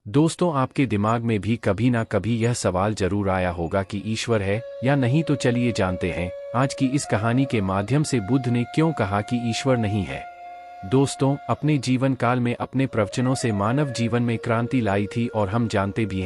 दोस्तों, आपके दिमाग में भी कभी ना कभी यह सवाल जरूर आया होगा कि ईश्वर है या नहीं। तो चलिए जानते हैं आज की इस कहानी के माध्यम से बुद्ध ने क्यों कहा कि ईश्वर नहीं है। दोस्तों, अपने जीवन काल में अपने प्रवचनों से मानव जीवन में क्रांति लाई थी और हम जानते भी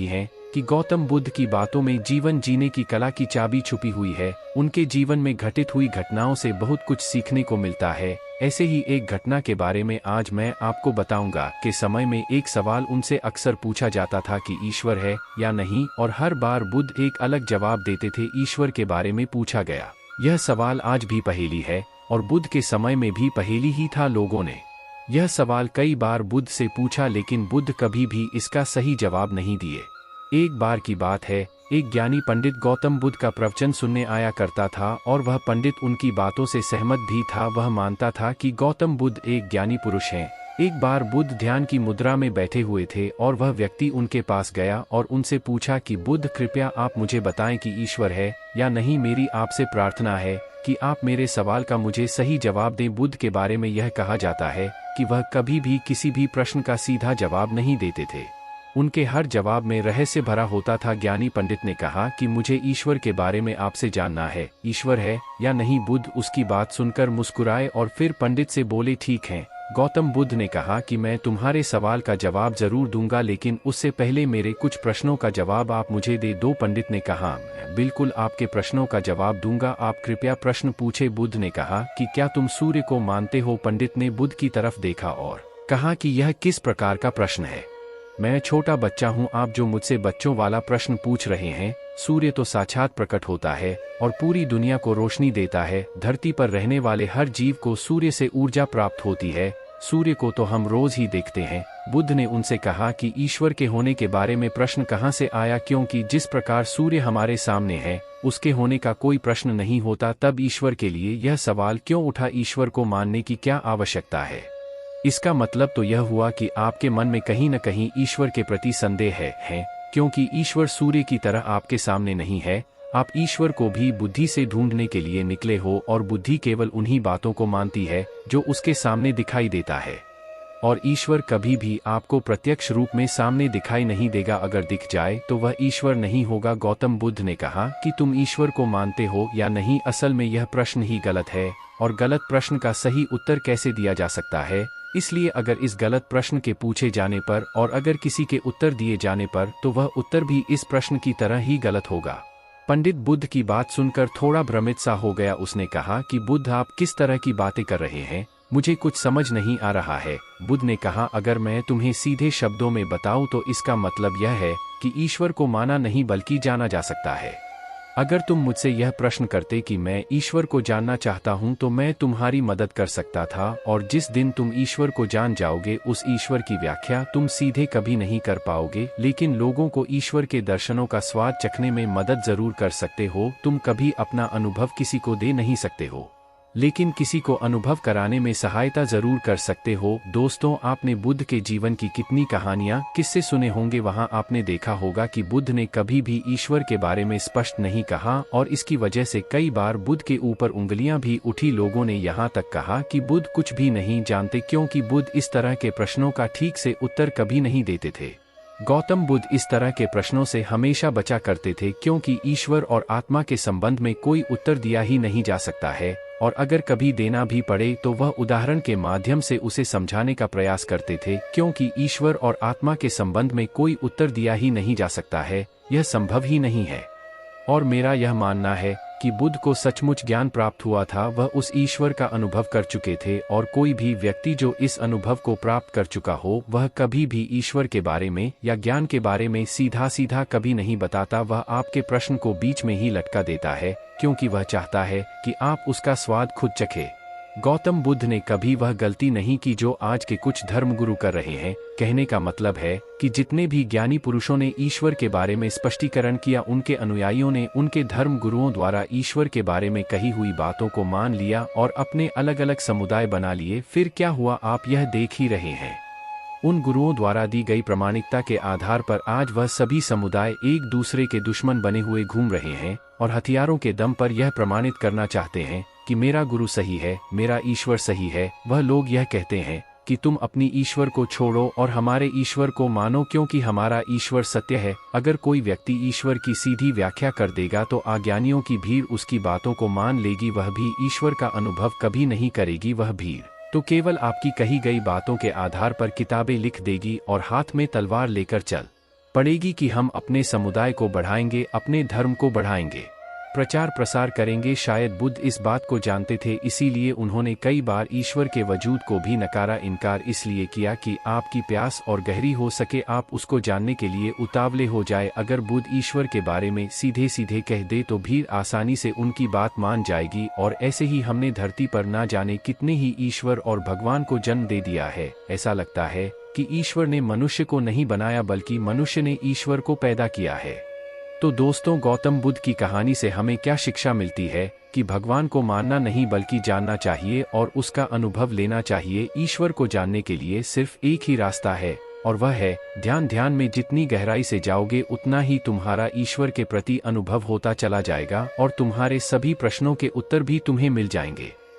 हैं कि गौतम बुद्ध की बातों में जीवन जीने की कला की चाबी छुपी हुई है। उनके जीवन में घटित हुई घटनाओं से बहुत कुछ सीखने को मिलता है। ऐसे ही एक घटना के बारे में आज मैं आपको बताऊंगा कि समय में एक सवाल उनसे अक्सर पूछा जाता था कि ईश्वर है या नहीं, और हर बार बुद्ध एक अलग जवाब देते थे। ईश्वर के बारे में पूछा गया यह सवाल आज भी पहेली है और बुद्ध के समय में भी पहेली ही था। लोगों ने यह सवाल कई बार बुद्ध से पूछा, लेकिन बुद्ध कभी भी इसका सही जवाब नहीं दिए। एक बार की बात है, एक ज्ञानी पंडित गौतम बुद्ध का प्रवचन सुनने आया करता था और वह पंडित उनकी बातों से सहमत भी था। वह मानता था कि गौतम बुद्ध एक ज्ञानी पुरुष हैं। एक बार बुद्ध ध्यान की मुद्रा में बैठे हुए थे और वह व्यक्ति उनके पास गया और उनसे पूछा कि बुद्ध, कृपया आप मुझे बताएं कि ईश्वर है या नहीं। मेरी आपसे प्रार्थना है कि आप मेरे सवाल का मुझे सही जवाब दें। बुद्ध के बारे में यह कहा जाता है कि वह कभी भी किसी भी प्रश्न का सीधा जवाब नहीं देते थे। उनके हर जवाब में रहस्य भरा होता था। ज्ञानी पंडित ने कहा कि मुझे ईश्वर के बारे में आपसे जानना है, ईश्वर है या नहीं। बुद्ध उसकी बात सुनकर मुस्कुराए और फिर पंडित से बोले, ठीक है। गौतम बुद्ध ने कहा कि मैं तुम्हारे सवाल का जवाब जरूर दूंगा, लेकिन उससे पहले मेरे कुछ प्रश्नों का जवाब आप मुझे दे दो। पंडित ने कहा, बिल्कुल आपके प्रश्नों का जवाब दूंगा, आप कृपया प्रश्न पूछे। बुद्ध ने कहा कि क्या तुम सूर्य को मानते हो? पंडित ने बुद्ध की तरफ देखा और कहा कि यह किस प्रकार का प्रश्न है? मैं छोटा बच्चा हूँ, आप जो मुझसे बच्चों वाला प्रश्न पूछ रहे हैं। सूर्य तो साक्षात प्रकट होता है और पूरी दुनिया को रोशनी देता है। धरती पर रहने वाले हर जीव को सूर्य से ऊर्जा प्राप्त होती है। सूर्य को तो हम रोज ही देखते हैं। बुद्ध ने उनसे कहा कि ईश्वर के होने के बारे में प्रश्न कहाँ से आया, क्योंकि जिस प्रकार सूर्य हमारे सामने है उसके होने का कोई प्रश्न नहीं होता। तब ईश्वर के लिए यह सवाल क्यों उठा, ईश्वर को मानने की क्या आवश्यकता है? इसका मतलब तो यह हुआ कि आपके मन में कहीं न कहीं ईश्वर के प्रति संदेह है, क्योंकि ईश्वर सूर्य की तरह आपके सामने नहीं है। आप ईश्वर को भी बुद्धि से ढूंढने के लिए निकले हो और बुद्धि केवल उन्हीं बातों को मानती है जो उसके सामने दिखाई देता है, और ईश्वर कभी भी आपको प्रत्यक्ष रूप में सामने दिखाई नहीं देगा। अगर दिख जाए तो वह ईश्वर नहीं होगा। गौतम बुद्ध ने कहा कि तुम ईश्वर को मानते हो या नहीं? असल में यह प्रश्न ही गलत है, और गलत प्रश्न का सही उत्तर कैसे दिया जा सकता है? इसलिए अगर इस गलत प्रश्न के पूछे जाने पर और अगर किसी के उत्तर दिए जाने पर, तो वह उत्तर भी इस प्रश्न की तरह ही गलत होगा। पंडित बुद्ध की बात सुनकर थोड़ा भ्रमित सा हो गया। उसने कहा कि बुद्ध, आप किस तरह की बातें कर रहे हैं? मुझे कुछ समझ नहीं आ रहा है। बुद्ध ने कहा, अगर मैं तुम्हें सीधे शब्दों में बताऊं तो इसका मतलब यह है कि ईश्वर को माना नहीं बल्कि जाना जा सकता है। अगर तुम मुझसे यह प्रश्न करते कि मैं ईश्वर को जानना चाहता हूं, तो मैं तुम्हारी मदद कर सकता था, और जिस दिन तुम ईश्वर को जान जाओगे उस ईश्वर की व्याख्या तुम सीधे कभी नहीं कर पाओगे। लेकिन लोगों को ईश्वर के दर्शनों का स्वाद चखने में मदद जरूर कर सकते हो। तुम कभी अपना अनुभव किसी को दे नहीं सकते हो, लेकिन किसी को अनुभव कराने में सहायता जरूर कर सकते हो। दोस्तों, आपने बुद्ध के जीवन की कितनी कहानियां, किस्से सुने होंगे। वहां आपने देखा होगा कि बुद्ध ने कभी भी ईश्वर के बारे में स्पष्ट नहीं कहा, और इसकी वजह से कई बार बुद्ध के ऊपर उंगलियां भी उठी। लोगों ने यहाँ तक कहा कि बुद्ध कुछ भी नहीं जानते, क्योंकि बुद्ध इस तरह के प्रश्नों का ठीक से उत्तर कभी नहीं देते थे। गौतम बुद्ध इस तरह के प्रश्नों से हमेशा बचा करते थे, क्योंकि ईश्वर और आत्मा के संबंध में कोई उत्तर दिया ही नहीं जा सकता है, और अगर कभी देना भी पड़े तो वह उदाहरण के माध्यम से उसे समझाने का प्रयास करते थे, क्योंकि ईश्वर और आत्मा के संबंध में कोई उत्तर दिया ही नहीं जा सकता है, यह संभव ही नहीं है। और मेरा यह मानना है कि बुद्ध को सचमुच ज्ञान प्राप्त हुआ था। वह उस ईश्वर का अनुभव कर चुके थे, और कोई भी व्यक्ति जो इस अनुभव को प्राप्त कर चुका हो वह कभी भी ईश्वर के बारे में या ज्ञान के बारे में सीधा सीधा कभी नहीं बताता। वह आपके प्रश्न को बीच में ही लटका देता है, क्योंकि वह चाहता है कि आप उसका स्वाद खुद चखे। गौतम बुद्ध ने कभी वह गलती नहीं की जो आज के कुछ धर्मगुरु कर रहे हैं। कहने का मतलब है कि जितने भी ज्ञानी पुरुषों ने ईश्वर के बारे में स्पष्टीकरण किया, उनके अनुयायियों ने उनके धर्म गुरुओं द्वारा ईश्वर के बारे में कही हुई बातों को मान लिया और अपने अलग अलग समुदाय बना लिए। फिर क्या हुआ, आप यह देख ही रहे हैं। उन गुरुओं द्वारा दी गई प्रामाणिकता के आधार पर आज वह सभी समुदाय एक दूसरे के दुश्मन बने हुए घूम रहे हैं और हथियारों के दम पर यह प्रमाणित करना चाहते हैं कि मेरा गुरु सही है, मेरा ईश्वर सही है। वह लोग यह कहते हैं कि तुम अपनी ईश्वर को छोड़ो और हमारे ईश्वर को मानो, क्योंकि हमारा ईश्वर सत्य है। अगर कोई व्यक्ति ईश्वर की सीधी व्याख्या कर देगा तो अज्ञानियों की भीड़ उसकी बातों को मान लेगी, वह भी ईश्वर का अनुभव कभी नहीं करेगी। वह भीड़ तो केवल आपकी कही गई बातों के आधार पर किताबें लिख देगी और हाथ में तलवार लेकर चल पड़ेगी कि हम अपने समुदाय को बढ़ाएंगे, अपने धर्म को बढ़ाएंगे, प्रचार प्रसार करेंगे। शायद बुद्ध इस बात को जानते थे, इसीलिए उन्होंने कई बार ईश्वर के वजूद को भी नकारा। इनकार इसलिए किया कि आपकी प्यास और गहरी हो सके, आप उसको जानने के लिए उतावले हो जाए। अगर बुद्ध ईश्वर के बारे में सीधे सीधे कह दे तो भीड़ आसानी से उनकी बात मान जाएगी। और ऐसे ही हमने धरती पर ना जाने कितने ही ईश्वर और भगवान को जन्म दे दिया है। ऐसा लगता है कि ईश्वर ने मनुष्य को नहीं बनाया बल्कि मनुष्य ने ईश्वर को पैदा किया है। तो दोस्तों, गौतम बुद्ध की कहानी से हमें क्या शिक्षा मिलती है कि भगवान को मानना नहीं बल्कि जानना चाहिए और उसका अनुभव लेना चाहिए। ईश्वर को जानने के लिए सिर्फ एक ही रास्ता है और वह है ध्यान। ध्यान में जितनी गहराई से जाओगे उतना ही तुम्हारा ईश्वर के प्रति अनुभव होता चला जाएगा और तुम्हारे सभी प्रश्नों के उत्तर भी तुम्हें मिल जाएंगे।